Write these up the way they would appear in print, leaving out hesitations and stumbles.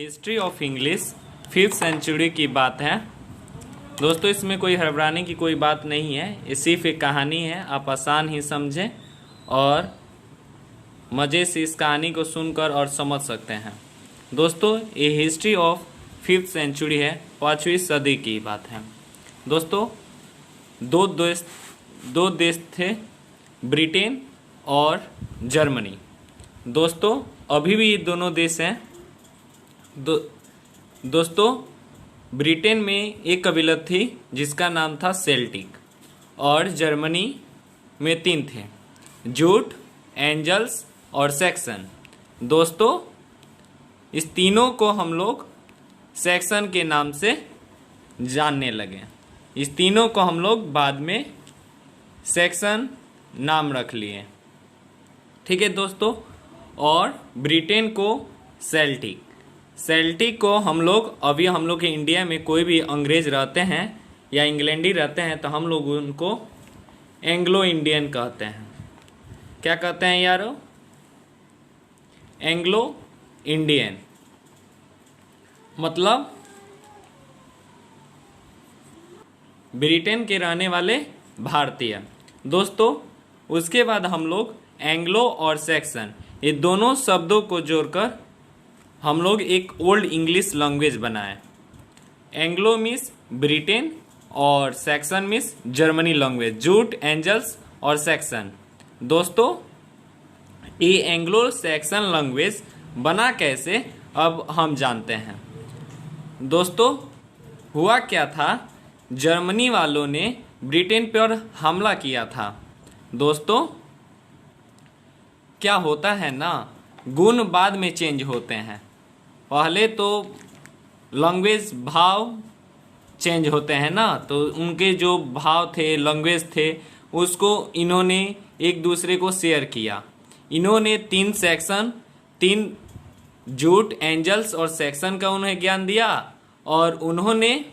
History of English 5th century की बात है दोस्तों। इसमें कोई घबराने की कोई बात नहीं है, ये सिर्फ एक कहानी है। आप आसान ही समझें और मज़े से इस कहानी को सुनकर और समझ सकते हैं। दोस्तों ये हिस्ट्री ऑफ 5th सेंचुरी है, 5वीं सदी की बात है। दोस्तों दो देश थे, ब्रिटेन और जर्मनी। दोस्तों अभी भी ये दोनों देश हैं। दोस्तों ब्रिटेन में एक कबीला थी जिसका नाम था सेल्टिक, और जर्मनी में 3 थे, जूट, एंजल्स और सैक्सन। दोस्तों इस तीनों को हम लोग सैक्सन के नाम से जानने लगे। इस तीनों को हम लोग बाद में सैक्सन नाम रख लिए, ठीक है दोस्तों। और ब्रिटेन को सेल्टिक को हम लोग अभी हम लोग के इंडिया में कोई भी अंग्रेज रहते हैं या इंग्लैंडी रहते हैं तो हम लोग उनको एंग्लो इंडियन कहते हैं। क्या कहते हैं यारो? एंग्लो इंडियन, मतलब ब्रिटेन के रहने वाले भारतीय। दोस्तों उसके बाद हम लोग एंग्लो और सैक्सन ये दोनों शब्दों को जोड़कर हम लोग एक ओल्ड इंग्लिश लैंग्वेज बनाए। एंग्लो मीन्स ब्रिटेन और Saxon means Germany language, Jute, Angles और सैक्सन। दोस्तों ये एंग्लो सैक्सन लैंग्वेज बना कैसे, अब हम जानते हैं। दोस्तों हुआ क्या था, जर्मनी वालों ने ब्रिटेन पर हमला किया था। दोस्तों क्या होता है ना, गुण बाद में चेंज होते हैं, पहले तो लैंग्वेज भाव चेंज होते हैं ना। तो उनके जो भाव थे, लैंग्वेज थे, उसको इन्होंने एक दूसरे को शेयर किया। इन्होंने 3 सेक्शन, 3 जूट, एंजल्स और सैक्सन का उन्हें ज्ञान दिया, और उन्होंने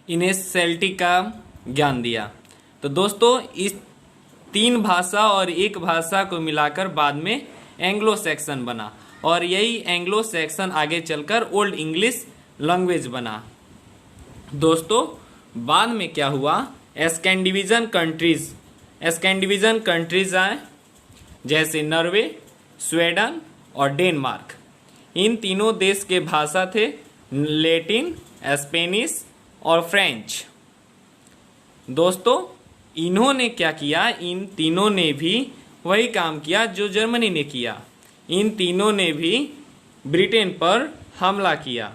इन्हें सेल्टिक का ज्ञान दिया। तो दोस्तों इस 3 भाषा और एक भाषा को मिलाकर बाद में एंग्लो सैक्सन बना, और यही एंग्लो सैक्सन आगे चलकर ओल्ड इंग्लिश लैंग्वेज बना। दोस्तों बाद में क्या हुआ, स्कैंडिनेवियन कंट्रीज आए, जैसे नॉर्वे, स्वीडन और डेनमार्क। इन तीनों देश के भाषा थे लैटिन, स्पेनिश और फ्रेंच। दोस्तों इन्होंने क्या किया, इन तीनों ने भी वही काम किया जो जर्मनी ने किया। इन तीनों ने भी ब्रिटेन पर हमला किया,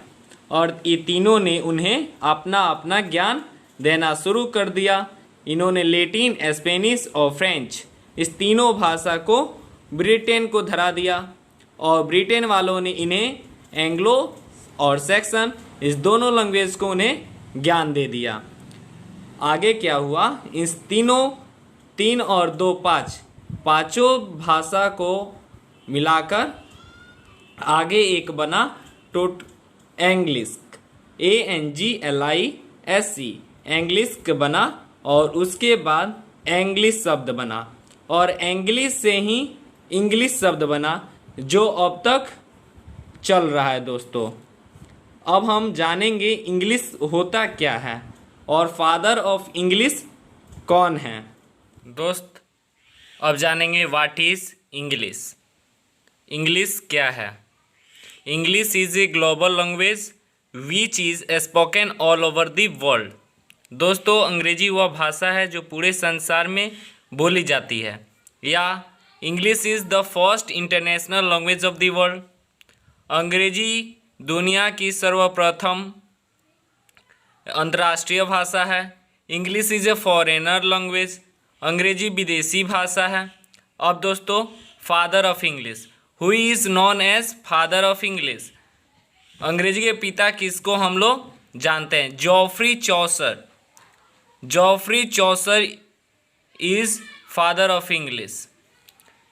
और ये तीनों ने उन्हें अपना अपना ज्ञान देना शुरू कर दिया। इन्होंने लैटिन, स्पेनिश और फ्रेंच इस तीनों भाषा को ब्रिटेन को धरा दिया, और ब्रिटेन वालों ने इन्हें एंग्लो और सैक्सन इस दोनों लैंग्वेज को उन्हें ज्ञान दे दिया। आगे क्या हुआ, इस 3 और 2 पाँचों भाषा को मिलाकर आगे एक बना एंग्लिश, ANGLISC, एंग्लिश बना, और उसके बाद एंग्लिश शब्द बना, और एंग्लिश से ही इंग्लिश शब्द बना जो अब तक चल रहा है। दोस्तों अब हम जानेंगे इंग्लिश होता क्या है और फादर ऑफ इंग्लिश कौन है। दोस्त अब जानेंगे व्हाट इज इंग्लिश। इंग्लिश क्या है? English is a global language which is spoken all over the world. दोस्तों अंग्रेजी वह भाषा है जो पूरे संसार में बोली जाती है, या English is the first international language of the world. अंग्रेजी दुनिया की सर्वप्रथम अंतर्राष्ट्रीय भाषा है। English is a foreigner language, अंग्रेजी विदेशी भाषा है। अब दोस्तों father of English, who is known as father of English. अंग्रेजी के पिता किसको हम लोग जानते हैं? Geoffrey Chaucer is father of English.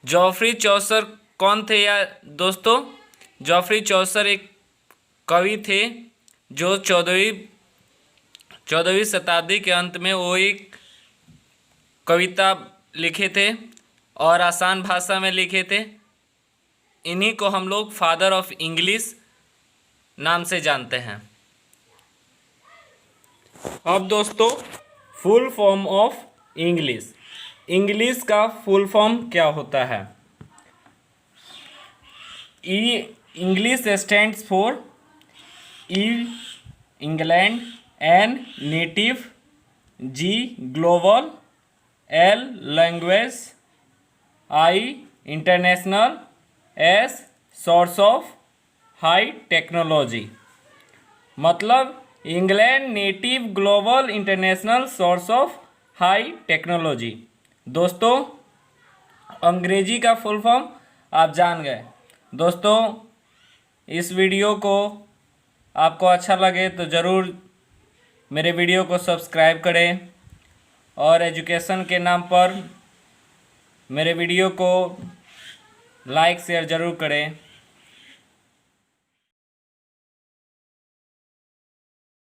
Geoffrey Chaucer कौन थे यार दोस्तों? जॉफ्री चौसर एक कवि थे जो 14वीं शताब्दी के अंत में वो एक कविता लिखे थे और आसान भाषा में लिखे थे। इन्हीं को हम लोग फादर ऑफ इंग्लिश नाम से जानते हैं। अब दोस्तों full form of English. English का फुल फॉर्म क्या होता है? E English stands for E England, N native, G global, L language, I international, S source of high technology. मतलब England, native, global, international, source of high technology. दोस्तों अंग्रेजी का full form आप जान गए। दोस्तों इस वीडियो को आपको अच्छा लगे तो ज़रूर मेरे वीडियो को सब्सक्राइब करें और एजुकेशन के नाम पर मेरे वीडियो को लाइक शेयर ज़रूर करें।